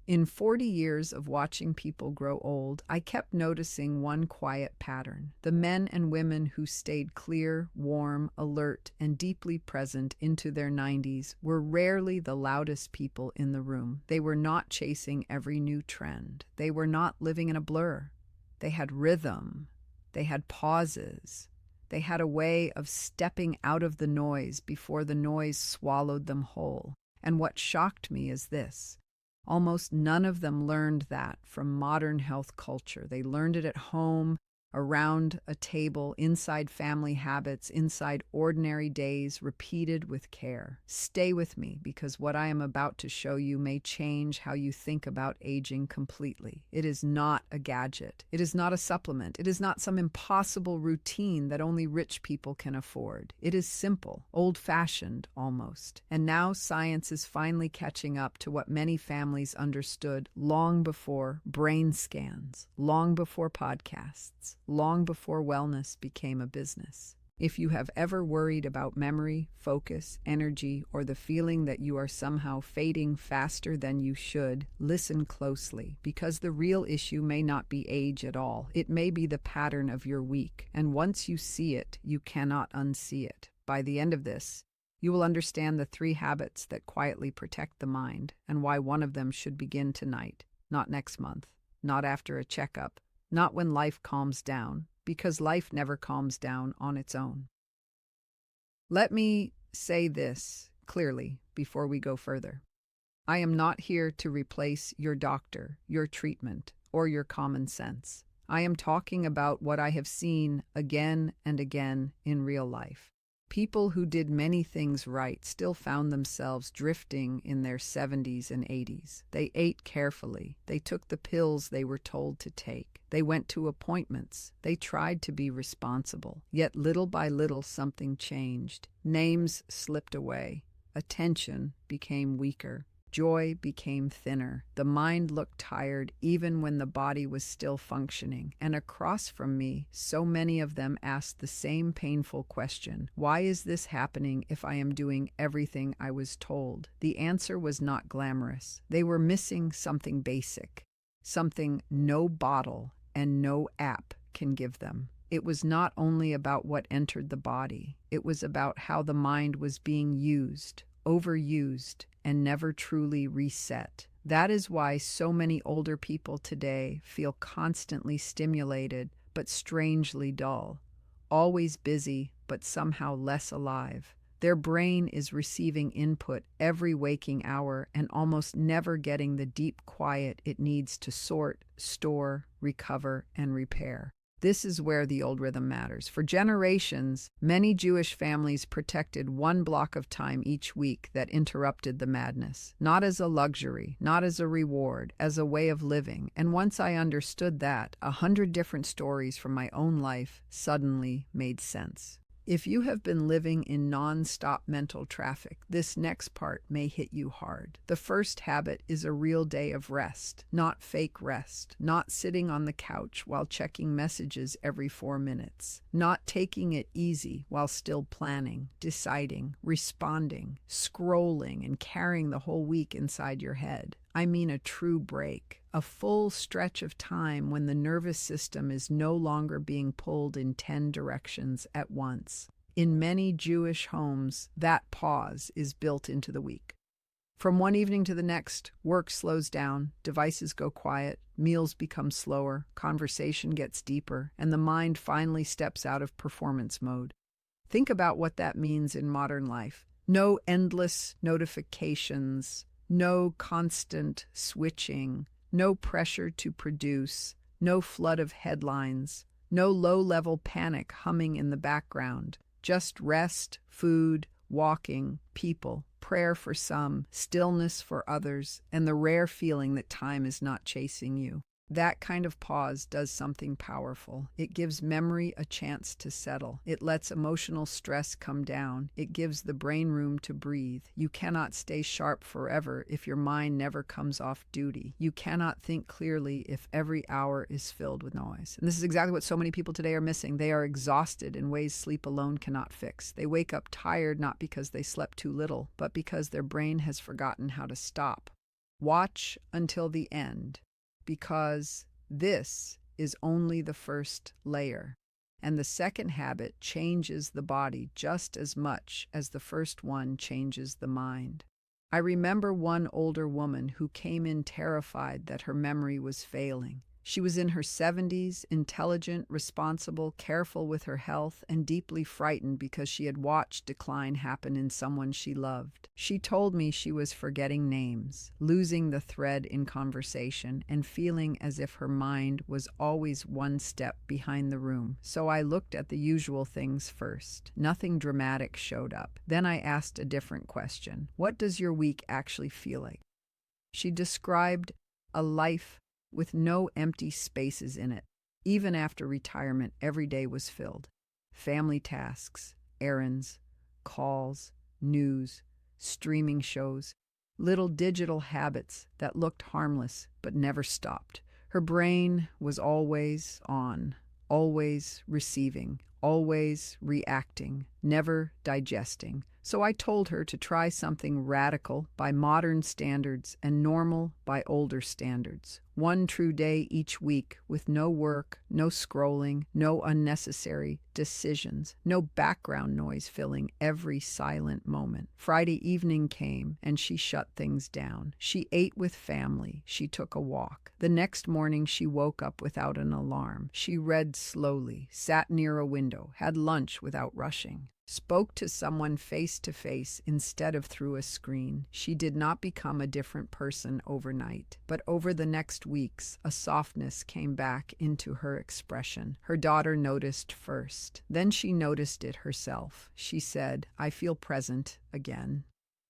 In 40 years of watching people grow old, I kept noticing one quiet pattern. The men and women who stayed clear, warm, alert, and deeply present into their 90s were rarely the loudest people in the room. They were not chasing every new trend. They were not living in a blur. They had rhythm. They had pauses. They had a way of stepping out of the noise before the noise swallowed them whole. And what shocked me is this. Almost none of them learned that from modern health culture. They learned it at home, around a table, inside family habits, inside ordinary days, repeated with care. Stay with me, because what I am about to show you may change how you think about aging completely. It is not a gadget. It is not a supplement. It is not some impossible routine that only rich people can afford. It is simple, old-fashioned almost. And now science is finally catching up to what many families understood long before brain scans, long before podcasts, long before wellness became a business. If you have ever worried about memory, focus, energy, or the feeling that you are somehow fading faster than you should, listen closely, because the real issue may not be age at all. It may be the pattern of your week, and once you see it, you cannot unsee it. By the end of this, you will understand the 3 habits that quietly protect the mind, and why one of them should begin tonight, not next month, not after a checkup, not when life calms down, because life never calms down on its own. Let me say this clearly before we go further. I am not here to replace your doctor, your treatment, or your common sense. I am talking about what I have seen again and again in real life. People who did many things right still found themselves drifting in their 70s and 80s. They ate carefully. They took the pills they were told to take. They went to appointments. They tried to be responsible. Yet little by little something changed. Names slipped away. Attention became weaker. Joy became thinner. The mind looked tired even when the body was still functioning. And across from me, so many of them asked the same painful question. Why is this happening if I am doing everything I was told? The answer was not glamorous. They were missing something basic, something no bottle and no app can give them. It was not only about what entered the body. It was about how the mind was being used, overused, and never truly reset. That is why so many older people today feel constantly stimulated but strangely dull, always busy but somehow less alive. Their brain is receiving input every waking hour and almost never getting the deep quiet it needs to sort, store, recover, and repair. This is where the old rhythm matters. For generations, many Jewish families protected one block of time each week that interrupted the madness, not as a luxury, not as a reward, as a way of living. And once I understood that, 100 different stories from my own life suddenly made sense. If you have been living in non-stop mental traffic, this next part may hit you hard. The first habit is a real day of rest, not fake rest, not sitting on the couch while checking messages every 4 minutes, not taking it easy while still planning, deciding, responding, scrolling, and carrying the whole week inside your head. I mean a true break, a full stretch of time when the nervous system is no longer being pulled in 10 directions at once. In many Jewish homes, that pause is built into the week. From one evening to the next, work slows down, devices go quiet, meals become slower, conversation gets deeper, and the mind finally steps out of performance mode. Think about what that means in modern life. No endless notifications, no constant switching, no pressure to produce, no flood of headlines, no low-level panic humming in the background, just rest, food, walking, people, prayer for some, stillness for others, and the rare feeling that time is not chasing you. That kind of pause does something powerful. It gives memory a chance to settle. It lets emotional stress come down. It gives the brain room to breathe. You cannot stay sharp forever if your mind never comes off duty. You cannot think clearly if every hour is filled with noise. And this is exactly what so many people today are missing. They are exhausted in ways sleep alone cannot fix. They wake up tired not because they slept too little, but because their brain has forgotten how to stop. Watch until the end, because this is only the first layer. And the second habit changes the body just as much as the first one changes the mind. I remember one older woman who came in terrified that her memory was failing. She was in her 70s, intelligent, responsible, careful with her health, and deeply frightened because she had watched decline happen in someone she loved. She told me she was forgetting names, losing the thread in conversation, and feeling as if her mind was always one step behind the room. So I looked at the usual things first. Nothing dramatic showed up. Then I asked a different question. What does your week actually feel like? She described a life with no empty spaces in it. Even after retirement, every day was filled. Family tasks, errands, calls, news, streaming shows, little digital habits that looked harmless but never stopped. Her brain was always on, always receiving, always reacting, never digesting. So I told her to try something radical by modern standards and normal by older standards. One true day each week with no work, no scrolling, no unnecessary decisions, no background noise filling every silent moment. Friday evening came and she shut things down. She ate with family. She took a walk. The next morning she woke up without an alarm. She read slowly, sat near a window, had lunch without rushing. Spoke to someone face to face instead of through a screen. She did not become a different person overnight, but over the next weeks, a softness came back into her expression. Her daughter noticed first. Then she noticed it herself. She said, "I feel present again."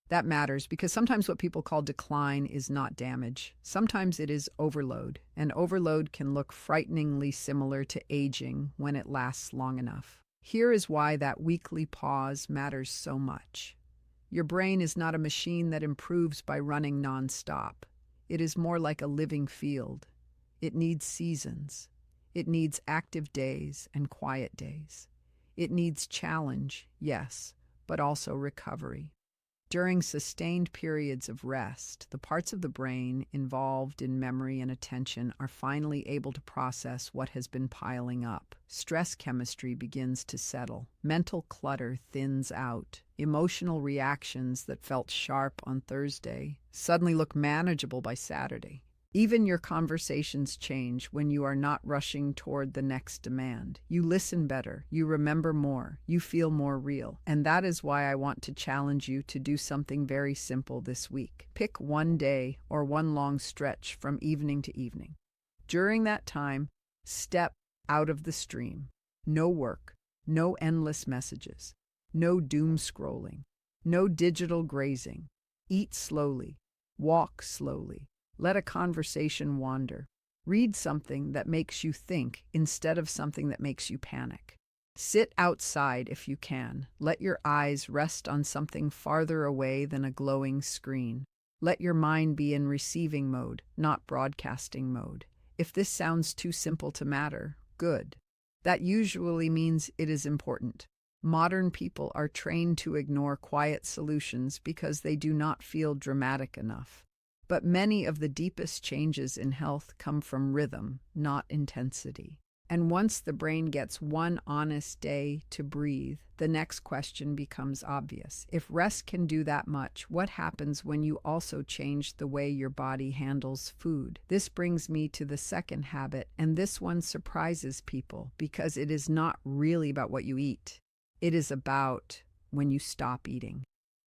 That matters because sometimes what people call decline is not damage. Sometimes it is overload, and overload can look frighteningly similar to aging when it lasts long enough. Here is why that weekly pause matters so much. Your brain is not a machine that improves by running nonstop. It is more like a living field. It needs seasons. It needs active days and quiet days. It needs challenge, yes, but also recovery. During sustained periods of rest, the parts of the brain involved in memory and attention are finally able to process what has been piling up. Stress chemistry begins to settle. Mental clutter thins out. Emotional reactions that felt sharp on Thursday suddenly look manageable by Saturday. Even your conversations change when you are not rushing toward the next demand. You listen better, you remember more, you feel more real. And that is why I want to challenge you to do something very simple this week. Pick one day or one long stretch from evening to evening. During that time, step out of the stream. No work, no endless messages, no doom scrolling, no digital grazing. Eat slowly, walk slowly. Let a conversation wander. Read something that makes you think instead of something that makes you panic. Sit outside if you can. Let your eyes rest on something farther away than a glowing screen. Let your mind be in receiving mode, not broadcasting mode. If this sounds too simple to matter, good. That usually means it is important. Modern people are trained to ignore quiet solutions because they do not feel dramatic enough. But many of the deepest changes in health come from rhythm, not intensity. And once the brain gets one honest day to breathe, the next question becomes obvious. If rest can do that much, what happens when you also change the way your body handles food? This brings me to the second habit, and this one surprises people because it is not really about what you eat. It is about when you stop eating.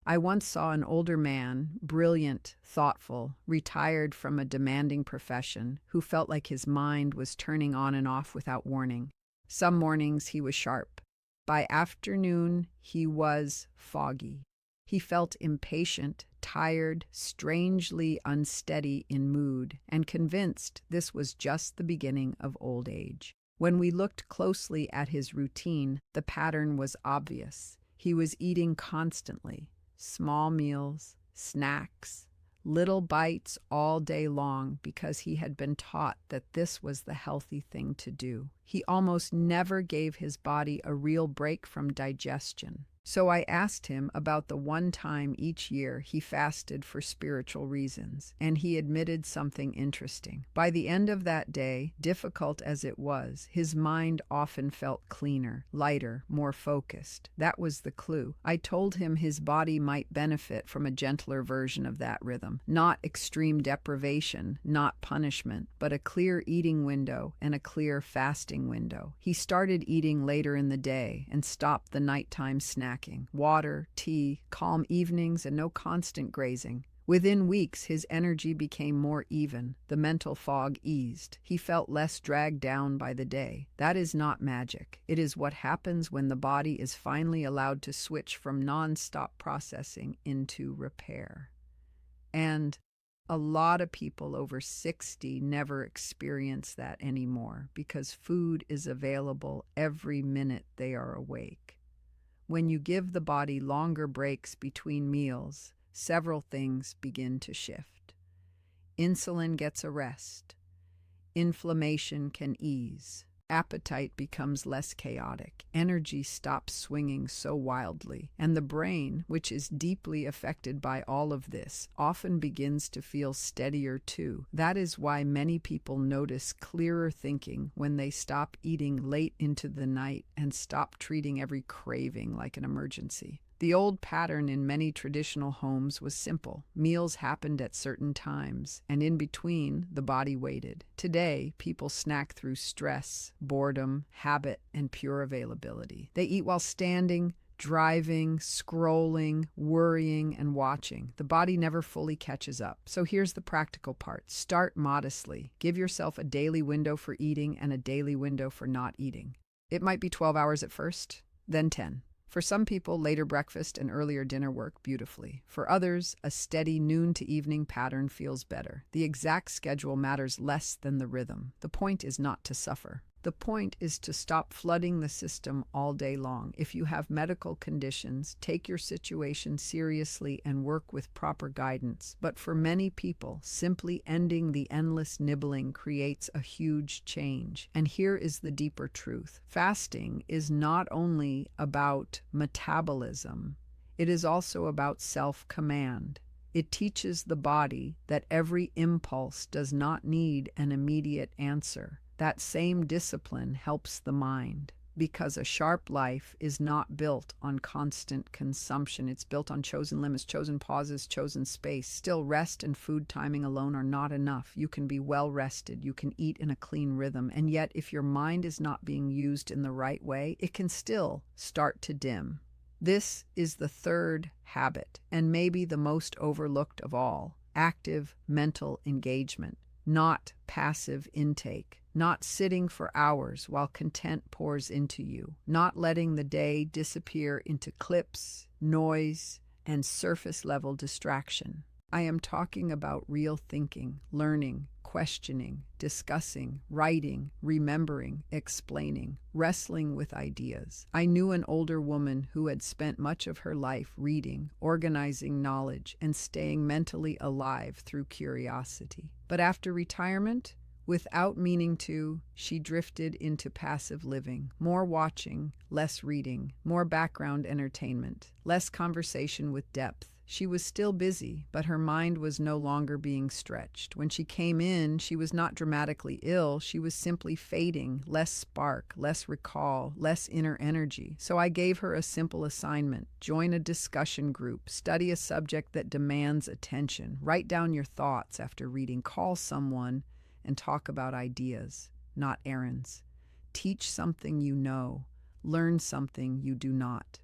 I once saw an older man, brilliant, thoughtful, retired from a demanding profession, who felt like his mind was turning on and off without warning. Some mornings he was sharp. By afternoon, he was foggy. He felt impatient, tired, strangely unsteady in mood, and convinced this was just the beginning of old age. When we looked closely at his routine, the pattern was obvious. He was eating constantly. Small meals, snacks, little bites all day long because he had been taught that this was the healthy thing to do. He almost never gave his body a real break from digestion. So I asked him about the one time each year he fasted for spiritual reasons, and he admitted something interesting. By the end of that day, difficult as it was, his mind often felt cleaner, lighter, more focused. That was the clue. I told him his body might benefit from a gentler version of that rhythm, not extreme deprivation, not punishment, but a clear eating window and a clear fasting window. He started eating later in the day and stopped the nighttime snacking. Water, tea, calm evenings, and no constant grazing. Within weeks, his energy became more even. The mental fog eased. He felt less dragged down by the day. That is not magic. It is what happens when the body is finally allowed to switch from non-stop processing into repair. And a lot of people over 60 never experience that anymore because food is available every minute they are awake. When you give the body longer breaks between meals, several things begin to shift. Insulin gets a rest. Inflammation can ease. Appetite becomes less chaotic. Energy stops swinging so wildly. And the brain, which is deeply affected by all of this, often begins to feel steadier too. That is why many people notice clearer thinking when they stop eating late into the night and stop treating every craving like an emergency. The old pattern in many traditional homes was simple. Meals happened at certain times, and in between, the body waited. Today, people snack through stress, boredom, habit, and pure availability. They eat while standing, driving, scrolling, worrying, and watching. The body never fully catches up. So here's the practical part. Start modestly. Give yourself a daily window for eating and a daily window for not eating. It might be 12 hours at first, then 10. For some people, later breakfast and earlier dinner work beautifully. For others, a steady noon to evening pattern feels better. The exact schedule matters less than the rhythm. The point is not to suffer. The point is to stop flooding the system all day long. If you have medical conditions, take your situation seriously and work with proper guidance. But for many people, simply ending the endless nibbling creates a huge change. And here is the deeper truth. Fasting is not only about metabolism, it is also about self-command. It teaches the body that every impulse does not need an immediate answer. That same discipline helps the mind, because a sharp life is not built on constant consumption. It's built on chosen limits, chosen pauses, chosen space. Still, rest and food timing alone are not enough. You can be well rested, you can eat in a clean rhythm, and yet if your mind is not being used in the right way, it can still start to dim. This is the third habit, and maybe the most overlooked of all: active mental engagement, not passive intake. Not sitting for hours while content pours into you, not letting the day disappear into clips, noise, and surface-level distraction. I am talking about real thinking, learning, questioning, discussing, writing, remembering, explaining, wrestling with ideas. I knew an older woman who had spent much of her life reading, organizing knowledge, and staying mentally alive through curiosity. But after retirement, without meaning to, she drifted into passive living, more watching, less reading, more background entertainment, less conversation with depth. She was still busy, but her mind was no longer being stretched. When she came in, she was not dramatically ill, she was simply fading, less spark, less recall, less inner energy. So I gave her a simple assignment: join a discussion group, study a subject that demands attention, write down your thoughts after reading, call someone, and talk about ideas, not errands. Teach something you know, learn something you do not.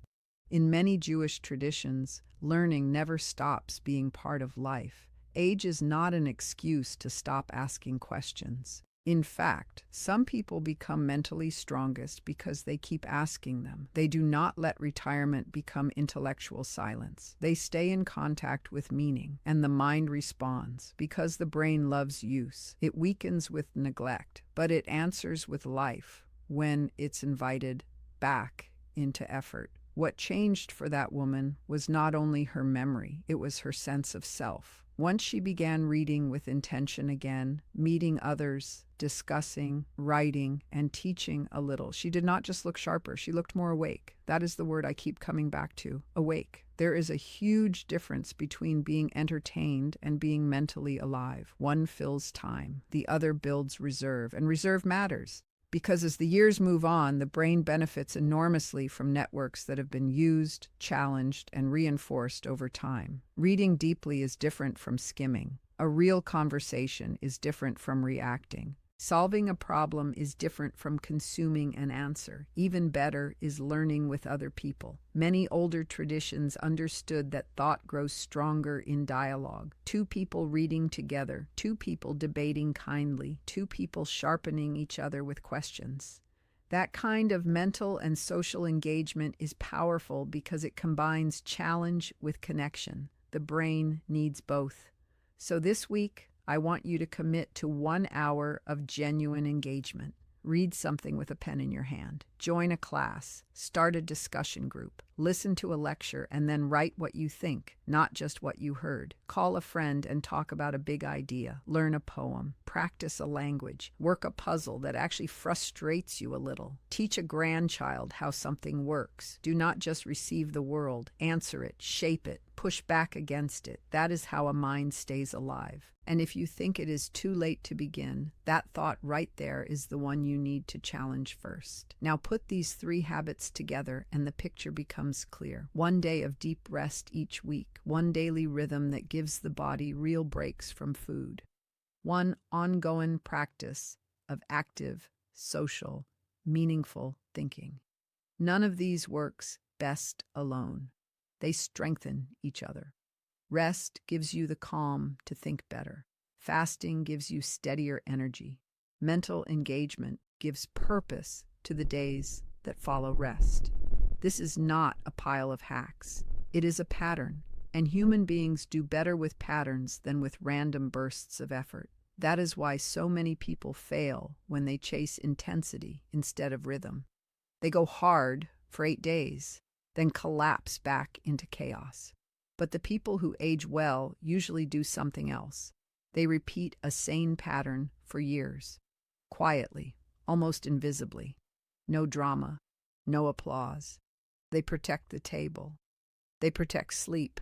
In many Jewish traditions, learning never stops being part of life. Age is not an excuse to stop asking questions. In fact, some people become mentally strongest because they keep asking them. They do not let retirement become intellectual silence. They stay in contact with meaning, and the mind responds because the brain loves use. It weakens with neglect, but it answers with life when it's invited back into effort. What changed for that woman was not only her memory, it was her sense of self. Once she began reading with intention again, meeting others, discussing, writing, and teaching a little, she did not just look sharper, she looked more awake. That is the word I keep coming back to, awake. There is a huge difference between being entertained and being mentally alive. One fills time, the other builds reserve, and reserve matters. Because as the years move on, the brain benefits enormously from networks that have been used, challenged, and reinforced over time. Reading deeply is different from skimming. A real conversation is different from reacting. Solving a problem is different from consuming an answer. Even better is learning with other people. Many older traditions understood that thought grows stronger in dialogue. Two people reading together, two people debating kindly, two people sharpening each other with questions. That kind of mental and social engagement is powerful because it combines challenge with connection. The brain needs both. So this week, I want you to commit to 1 hour of genuine engagement. Read something with a pen in your hand. Join a class. Start a discussion group. Listen to a lecture and then write what you think, not just what you heard. Call a friend and talk about a big idea. Learn a poem. Practice a language. Work a puzzle that actually frustrates you a little. Teach a grandchild how something works. Do not just receive the world. Answer it. Shape it. Push back against it. That is how a mind stays alive. And if you think it is too late to begin, that thought right there is the one you need to challenge first. Now put these 3 habits together and the picture becomes clear. 1 day of deep rest each week. 1 daily rhythm that gives the body real breaks from food. 1 ongoing practice of active, social, meaningful thinking. None of these works best alone. They strengthen each other. Rest gives you the calm to think better. Fasting gives you steadier energy. Mental engagement gives purpose to the days that follow rest. This is not a pile of hacks. It is a pattern, and human beings do better with patterns than with random bursts of effort. That is why so many people fail when they chase intensity instead of rhythm. They go hard for 8 days, then collapse back into chaos. But the people who age well usually do something else. They repeat a sane pattern for years, quietly, almost invisibly. No drama, no applause. They protect the table. They protect sleep.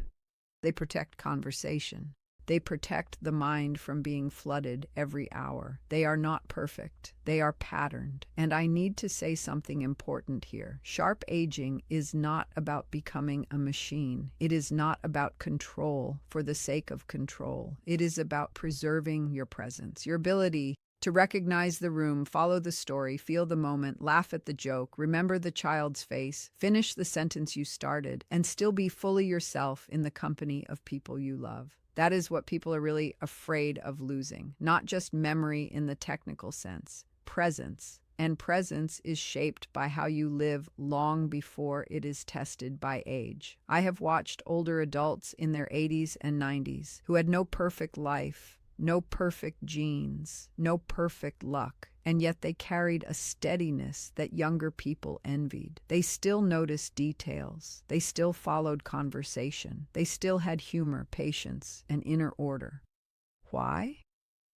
They protect conversation. They protect the mind from being flooded every hour. They are not perfect. They are patterned. And I need to say something important here. Sharp aging is not about becoming a machine. It is not about control for the sake of control. It is about preserving your presence, your ability to recognize the room, follow the story, feel the moment, laugh at the joke, remember the child's face, finish the sentence you started, and still be fully yourself in the company of people you love. That is what people are really afraid of losing, not just memory in the technical sense, presence. And presence is shaped by how you live long before it is tested by age. I have watched older adults in their 80s and 90s who had no perfect life, no perfect genes, no perfect luck, and yet they carried a steadiness that younger people envied. They still noticed details. They still followed conversation. They still had humor, patience, and inner order. Why?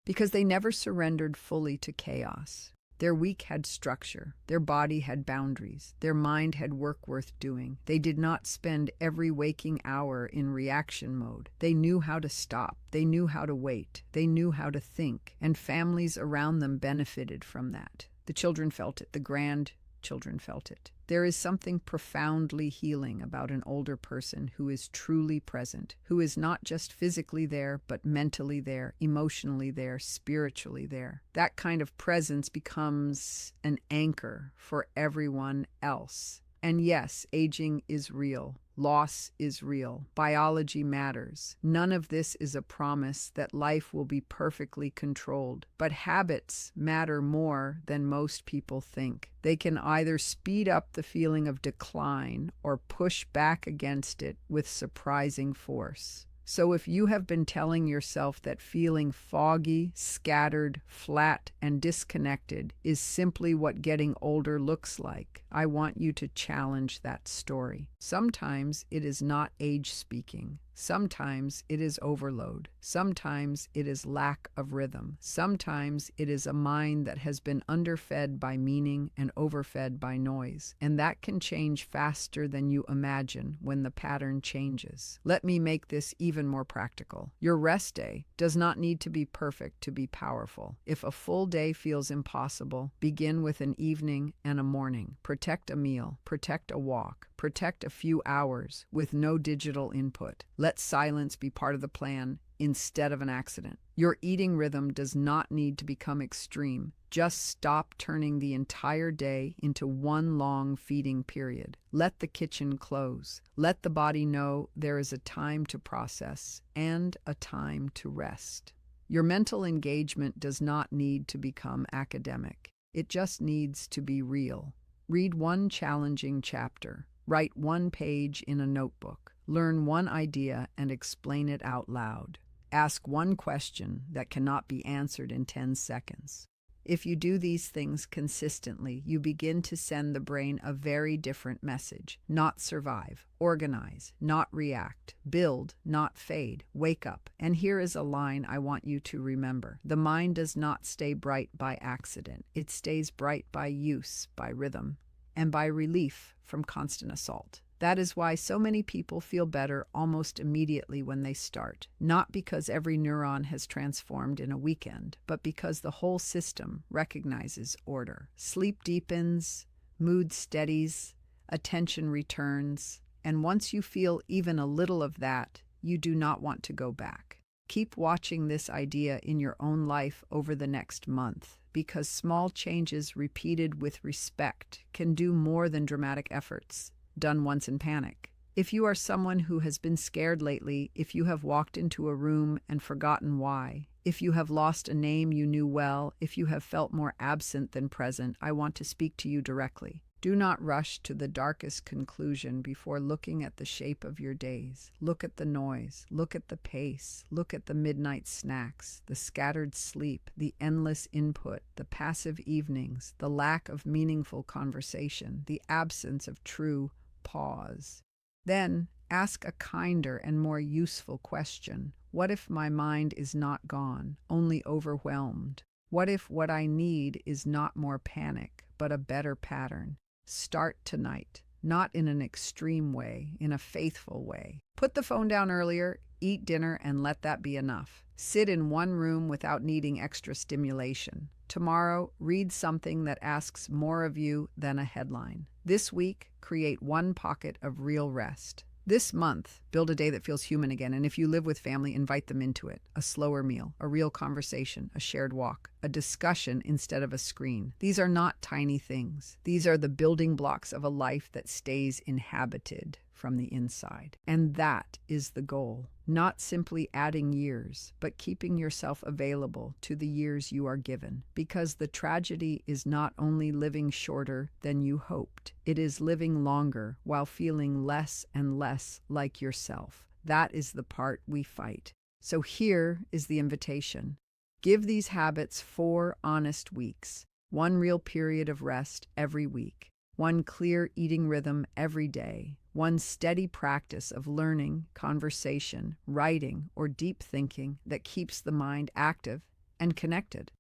Because they never surrendered fully to chaos. Their week had structure. Their body had boundaries. Their mind had work worth doing. They did not spend every waking hour in reaction mode. They knew how to stop. They knew how to wait. They knew how to think. And families around them benefited from that. The children felt it. The grandchildren felt it. There is something profoundly healing about an older person who is truly present, who is not just physically there, but mentally there, emotionally there, spiritually there. That kind of presence becomes an anchor for everyone else. And yes, aging is real. Loss is real. Biology matters. None of this is a promise that life will be perfectly controlled. But habits matter more than most people think. They can either speed up the feeling of decline or push back against it with surprising force. So if you have been telling yourself that feeling foggy, scattered, flat, and disconnected is simply what getting older looks like, I want you to challenge that story. Sometimes it is not age speaking. Sometimes it is overload. Sometimes it is lack of rhythm. Sometimes it is a mind that has been underfed by meaning and overfed by noise. And that can change faster than you imagine when the pattern changes. Let me make this even more practical. Your rest day does not need to be perfect to be powerful. If a full day feels impossible, begin with an evening and a morning. Protect a meal. Protect a walk. Protect a few hours with no digital input. Let silence be part of the plan instead of an accident. Your eating rhythm does not need to become extreme. Just stop turning the entire day into one long feeding period. Let the kitchen close. Let the body know there is a time to process and a time to rest. Your mental engagement does not need to become academic. It just needs to be real. Read one challenging chapter. Write one page in a notebook. Learn one idea and explain it out loud. Ask one question that cannot be answered in 10 seconds. If you do these things consistently, you begin to send the brain a very different message. Not survive, organize, not react, build, not fade, wake up. And here is a line I want you to remember. The mind does not stay bright by accident. It stays bright by use, by rhythm, and by relief from constant assault. That is why so many people feel better almost immediately when they start. Not because every neuron has transformed in a weekend, but because the whole system recognizes order. Sleep deepens, mood steadies, attention returns, and once you feel even a little of that, you do not want to go back. Keep watching this idea in your own life over the next month, because small changes repeated with respect can do more than dramatic efforts done once in panic. If you are someone who has been scared lately, if you have walked into a room and forgotten why, if you have lost a name you knew well, if you have felt more absent than present, I want to speak to you directly. Do not rush to the darkest conclusion before looking at the shape of your days. Look at the noise, look at the pace, look at the midnight snacks, the scattered sleep, the endless input, the passive evenings, the lack of meaningful conversation, the absence of true pause. Then ask a kinder and more useful question. What if my mind is not gone, only overwhelmed? What if what I need is not more panic, but a better pattern? Start tonight, not in an extreme way, in a faithful way. Put the phone down earlier, eat dinner, and let that be enough. Sit in one room without needing extra stimulation. Tomorrow, read something that asks more of you than a headline. This week, create one pocket of real rest. This month, build a day that feels human again, and if you live with family, invite them into it. A slower meal, a real conversation, a shared walk, a discussion instead of a screen. These are not tiny things. These are the building blocks of a life that stays inhabited from the inside. And that is the goal. Not simply adding years, but keeping yourself available to the years you are given. Because the tragedy is not only living shorter than you hoped, it is living longer while feeling less and less like yourself. That is the part we fight. So here is the invitation. Give these habits 4 honest weeks. 1 real period of rest every week. 1 clear eating rhythm every day. 1 steady practice of learning, conversation, writing, or deep thinking that keeps the mind active and connected.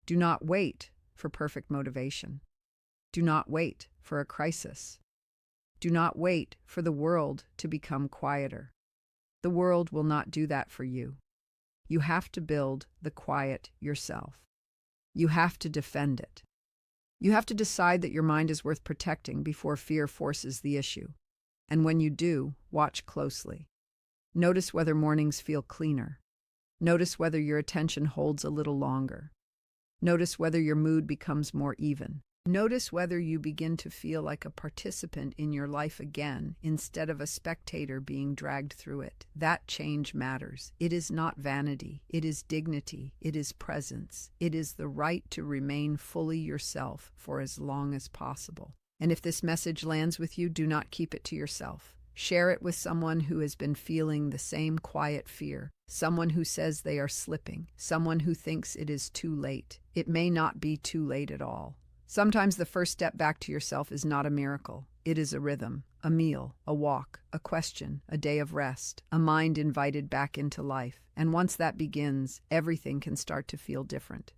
Do not wait for perfect motivation. Do not wait for a crisis. Do not wait for the world to become quieter. The world will not do that for you. You have to build the quiet yourself. You have to defend it. You have to decide that your mind is worth protecting before fear forces the issue. And when you do, watch closely. Notice whether mornings feel cleaner. Notice whether your attention holds a little longer. Notice whether your mood becomes more even. Notice whether you begin to feel like a participant in your life again instead of a spectator being dragged through it. That change matters. It is not vanity. It is dignity. It is presence. It is the right to remain fully yourself for as long as possible. And if this message lands with you, do not keep it to yourself. Share it with someone who has been feeling the same quiet fear, someone who says they are slipping, someone who thinks it is too late. It may not be too late at all. Sometimes the first step back to yourself is not a miracle. It is a rhythm, a meal, a walk, a question, a day of rest, a mind invited back into life. And once that begins, everything can start to feel different.